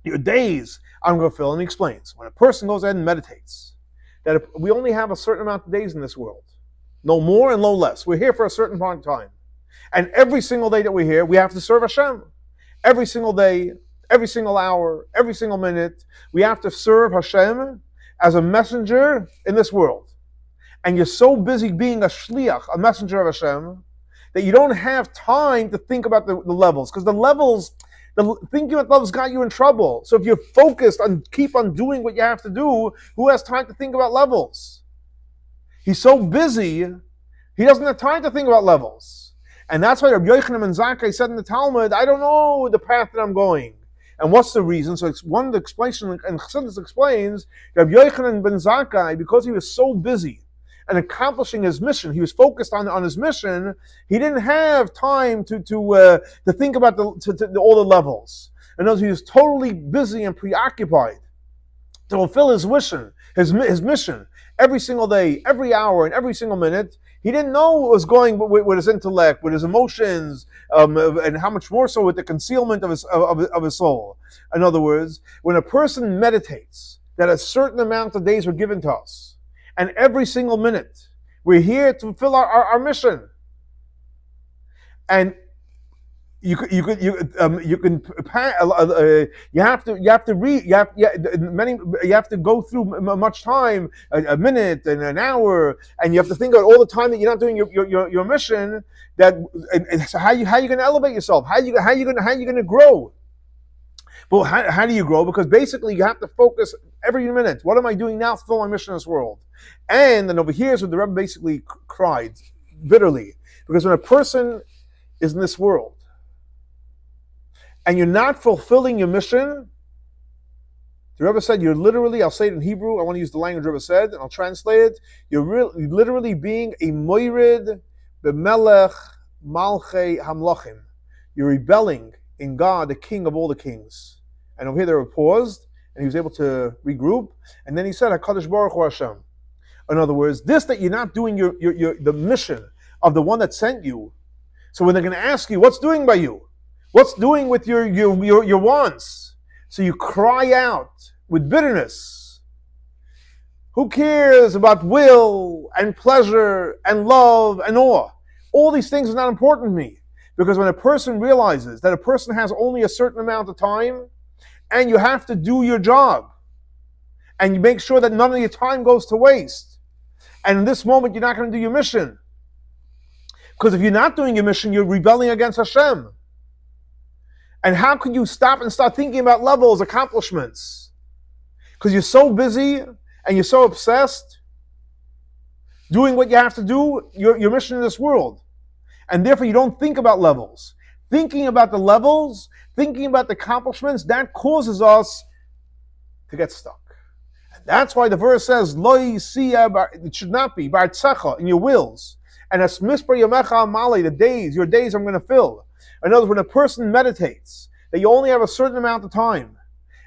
your days I'm going to fill, and he explains, when a person goes ahead and meditates, that we only have a certain amount of days in this world. No more and no less. We're here for a certain point in time. And every single day that we're here, we have to serve Hashem. Every single day, every single hour, every single minute, we have to serve Hashem as a messenger in this world. And you're so busy being a shliach, a messenger of Hashem, that you don't have time to think about the levels. Because thinking about levels got you in trouble. So if you're focused on keep on doing what you have to do, who has time to think about levels? He's so busy, he doesn't have time to think about levels. And that's why Rabbi Yochanan ben Zakkai said in the Talmud, I don't know the path that I'm going. And what's the reason? So it's one of the explanations, and Chassidus explains, Rabbi Yochanan ben Zakkai, because he was so busy and accomplishing his mission, he was focused on his mission, he didn't have time to think about all the levels. In other words, he was totally busy and preoccupied to fulfill his mission, his mission, every single day, every hour, and every single minute. He didn't know what was going with his intellect, with his emotions, and how much more so with the concealment of his soul. In other words, when a person meditates that a certain amount of days were given to us, and every single minute we're here to fulfill our mission, and you have to go through much time, a minute and an hour, and you have to think about all the time that you're not doing your mission. So how you going to elevate yourself? How you going to grow? Well, how do you grow? Because basically you have to focus every minute. What am I doing now to fulfill my mission in this world? And then over here is what the Rebbe basically cried bitterly, because when a person is in this world and you're not fulfilling your mission, the Rebbe said you're literally, I'll say it in Hebrew, I want to use the language the Rebbe said, and I'll translate it, you're literally being a moirid b'melech malchei hamlochim. You're rebelling in God, the King of all the kings. And over here they were paused, and he was able to regroup, and then he said, HaKadosh Baruch Hu Hashem. In other words, this that you're not doing the mission of the one that sent you. So when they're going to ask you, what's doing by you? What's doing with your wants? So you cry out with bitterness. Who cares about will and pleasure and love and awe? All these things are not important to me. Because when a person realizes that a person has only a certain amount of time and you have to do your job and you make sure that none of your time goes to waste, And in this moment, you're not going to do your mission. Because if you're not doing your mission, you're rebelling against Hashem. And how could you stop and start thinking about levels, accomplishments? Because you're so busy and you're so obsessed doing what you have to do, your mission in this world. And therefore, you don't think about levels. Thinking about the levels, thinking about the accomplishments, that causes us to get stuck. And that's why the verse says, Lo yisiya, it should not be, ba'artzecha, in your wills. And as mispar yamecha amale, the days, your days I'm going to fill. In other words, when a person meditates, that you only have a certain amount of time.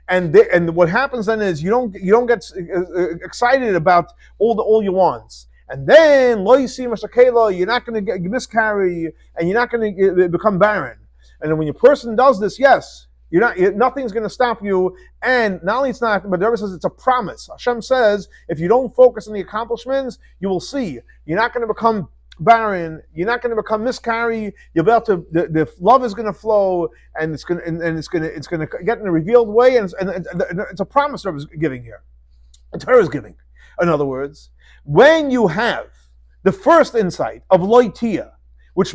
And what happens then is you don't get excited about all your wants. And then, lo yisi mashakela, you're not going to miscarry, and you're not going to become barren. And then when your person does this, yes, nothing's going to stop you. And not only it's not, but the Rebbe says it's a promise. Hashem says, if you don't focus on the accomplishments, you will see. You're not going to become barren. You're not going to become miscarry. You'll be able to. The love is going to flow, and it's going to get in a revealed way. And it's a promise Rebbe is giving here. The Torah is giving. In other words, when you have the first insight of loitia, which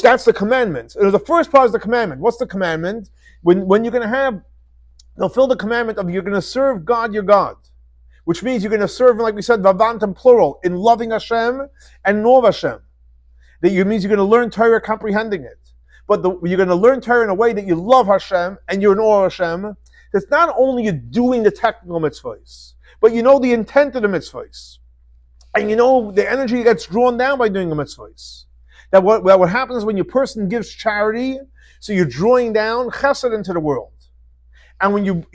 that's the commandment. The first part is the commandment. What's the commandment? When you're going to fulfill the commandment of you're going to serve God, your God, which means you're going to serve, like we said, vavantam plural, in loving Hashem and knowing Hashem. That means you're going to learn Torah comprehending it. But you're going to learn Torah in a way that you love Hashem and you're in awe of Hashem. It's not only you doing the technical mitzvahs, but you know the intent of the mitzvahs. And you know the energy gets drawn down by doing the mitzvahs. That what happens when your person gives charity, so you're drawing down chesed into the world. And when you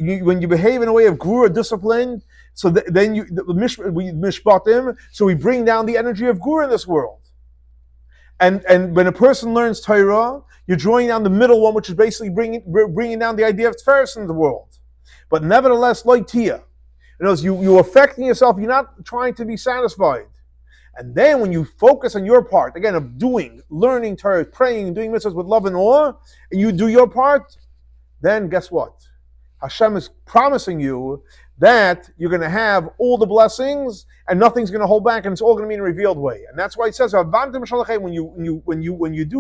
behave in a way of gvura, discipline, so then we mishpatim, so we bring down the energy of gvura in this world. And when a person learns Torah, you're drawing down the middle one, which is basically bringing down the idea of Tiferes in the world. But nevertheless, loitia. In other words, you're affecting yourself, you're not trying to be satisfied. And then when you focus on your part, again, of doing, learning Torah, praying, doing mitzvahs with love and awe, and you do your part, then guess what? Hashem is promising you that you're going to have all the blessings and nothing's going to hold back, and it's all going to be in a revealed way. And that's why it says, when you do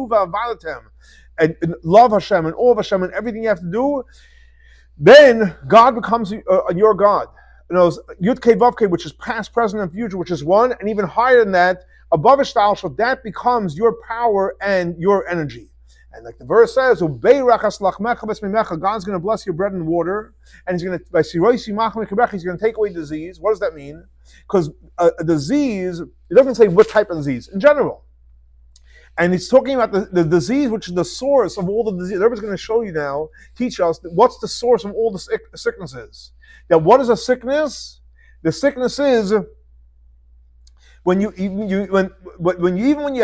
va'avatem and love Hashem and awe of Hashem and everything you have to do, then God becomes your God. Yud Kei Vav Kei, which is past, present, and future, which is one, and even higher than that, above Ishtal, that becomes your power and your energy. And like the verse says, God's going to bless your bread and water, and He's going to take away disease. What does that mean? Because a disease, it doesn't say what type of disease, in general. And He's talking about the disease, which is the source of all the disease. Everybody's going to show you now, teach us, what's the source of all the sicknesses. Now, what is a sickness? The sickness is when you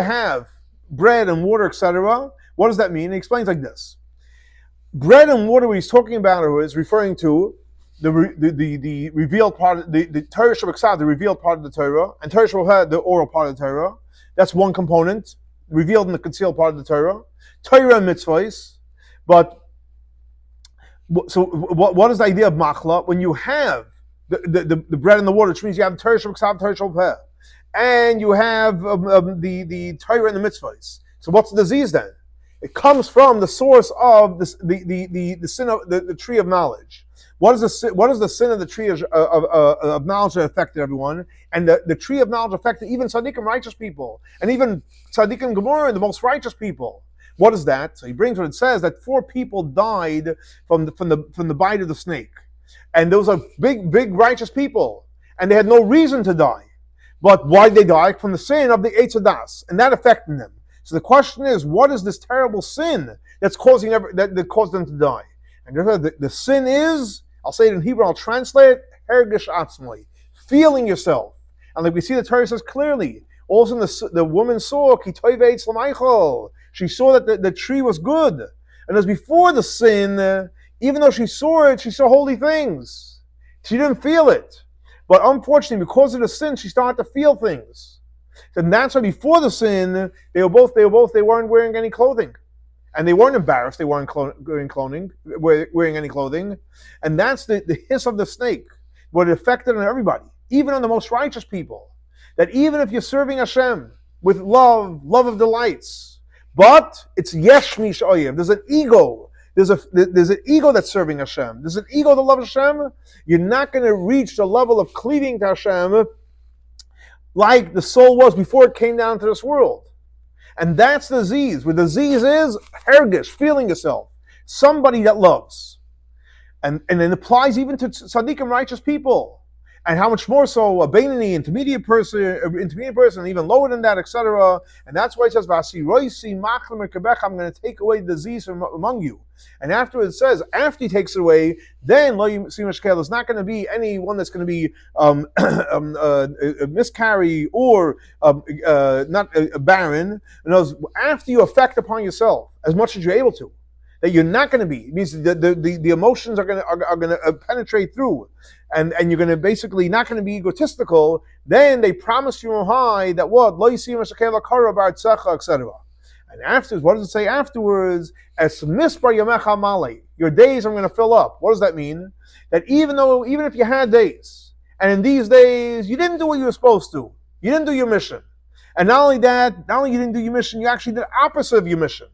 have bread and water, etc. What does that mean? He explains like this: bread and water, what he's talking about, is referring to the revealed part, the Torah Shabbat, the revealed part of the Torah, and Torah Shabbat, the oral part of the Torah. That's one component, revealed in the concealed part of the Torah. Torah and mitzvahs, but. So what is the idea of machla? When you have the bread and the water, which means you have Torah Shabbat, Torah Shabbat, and you have the Torah and the mitzvahs. So what's the disease then? It comes from the source of the sin of the tree of knowledge. What is the sin of the tree of knowledge that affected everyone? And the tree of knowledge affected even tzaddikim, righteous people, and even tzaddikim gemara, the most righteous people. What is that? So he brings what it says, that 4 people died from the bite of the snake. And those are big righteous people. And they had no reason to die. But why did they die? From the sin of the Eitz Hadas. And that affected them. So the question is, what is this terrible sin that's causing that caused them to die? And the sin is, I'll say it in Hebrew, I'll translate it, hergish atzmai, feeling yourself. And like we see, the Torah says clearly, also the woman saw, ki toiv eitz l'maychol. She saw that the tree was good. And as before the sin, even though she saw it, she saw holy things. She didn't feel it. But unfortunately, because of the sin, she started to feel things. And that's why before the sin, they weren't wearing any clothing. And they weren't embarrassed, they weren't wearing any clothing. And that's the hiss of the snake, what it affected on everybody, even on the most righteous people. that even if you're serving Hashem with love of delights, but it's yeshmi shoyev. There's an ego. There's an ego that's serving Hashem. There's an ego that loves Hashem. You're not going to reach the level of cleaving to Hashem like the soul was before it came down to this world. And that's the disease. Where the disease is hergish, feeling yourself. Somebody that loves. And it applies even to tzaddikim, righteous people. And how much more so a Beinani, intermediate person, even lower than that, etc. And that's why it says, I'm going to take away the disease from among you. And after it says, after he takes it away, then there's not going to be anyone that's going to be a miscarry or not a barren. And after you affect upon yourself as much as you're able to, that you're not going to be. It means the emotions are going to penetrate through, and you're going to basically not going to be egotistical. Then they promise you high that what lo yisim shekela kara ba'artzecha, etc. And afterwards, what does it say afterwards? As misbar yamecha male, your days I'm going to fill up. What does that mean? That even if you had days, and in these days you didn't do what you were supposed to, you didn't do your mission, and not only you didn't do your mission, you actually did the opposite of your mission.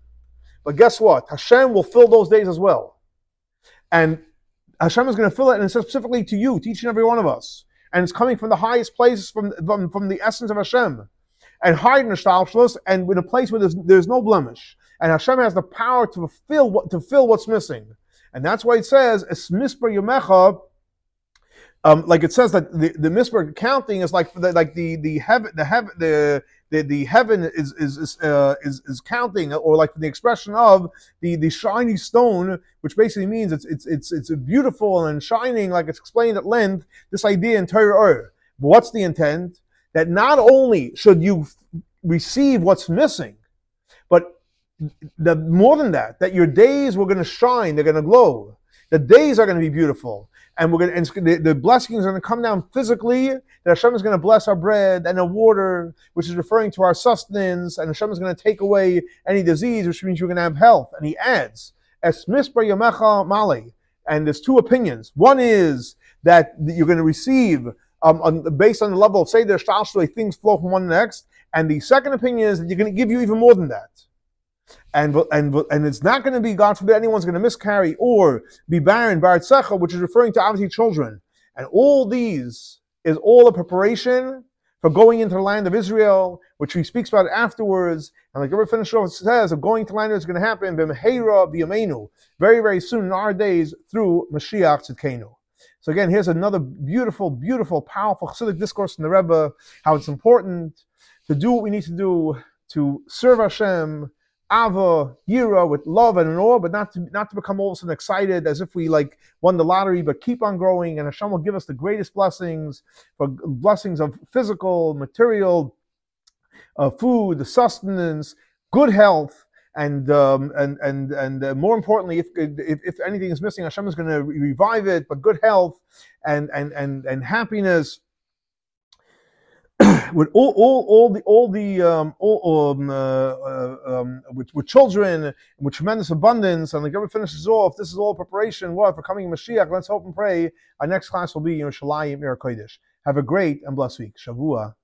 But guess what? Hashem will fill those days as well. And Hashem is going to fill it, and it's specifically to you, to each and every one of us. And it's coming from the highest places, from the essence of Hashem. And hide in the and in a place where there's no blemish. And Hashem has the power to fill what's missing. And that's why it says, Es misper yomecha, like it says that the misper counting is like the heaven is counting, or like the expression of the shiny stone, which basically means it's beautiful and shining, like it's explained at length. This idea in Torah. But what's the intent? That not only should you receive what's missing, but more than that your days were going to shine, they're going to glow. The days are going to be beautiful. And the blessings are going to come down physically. That Hashem is going to bless our bread and the water, which is referring to our sustenance. And Hashem is going to take away any disease, which means you're going to have health. And he adds, Es misbar yamecha male. And there's two opinions. One is that you're going to receive, based on the level of Seder Shtalshlei, things flow from one to the next. And the second opinion is that you're going to give you even more than that. And it's not going to be, God forbid, anyone's going to miscarry or be barren, ba'artzecha, which is referring to obviously children. And all these is all a preparation for going into the land of Israel, which he speaks about afterwards. And like every finisher says, of going to the land is going to happen, b'meheira b'yameinu, very, very soon in our days, through Mashiach Tzidkenu. So again, here's another beautiful, beautiful, powerful Chassidic discourse from the Rebbe, how it's important to do what we need to do to serve Hashem, Ava, Yira, with love and awe, but not to become all of a sudden excited as if we like won the lottery, but keep on growing, and Hashem will give us the greatest blessings, for blessings of physical, material, food, the sustenance, good health, and more importantly, if anything is missing, Hashem is going to revive it, but good health and happiness. With with children, with tremendous abundance, and like everyone finishes off, this is all preparation. What for coming Mashiach? Let's hope and pray. Our next class will be Yerushalayim Yer Kodesh. Have a great and blessed week. Shavua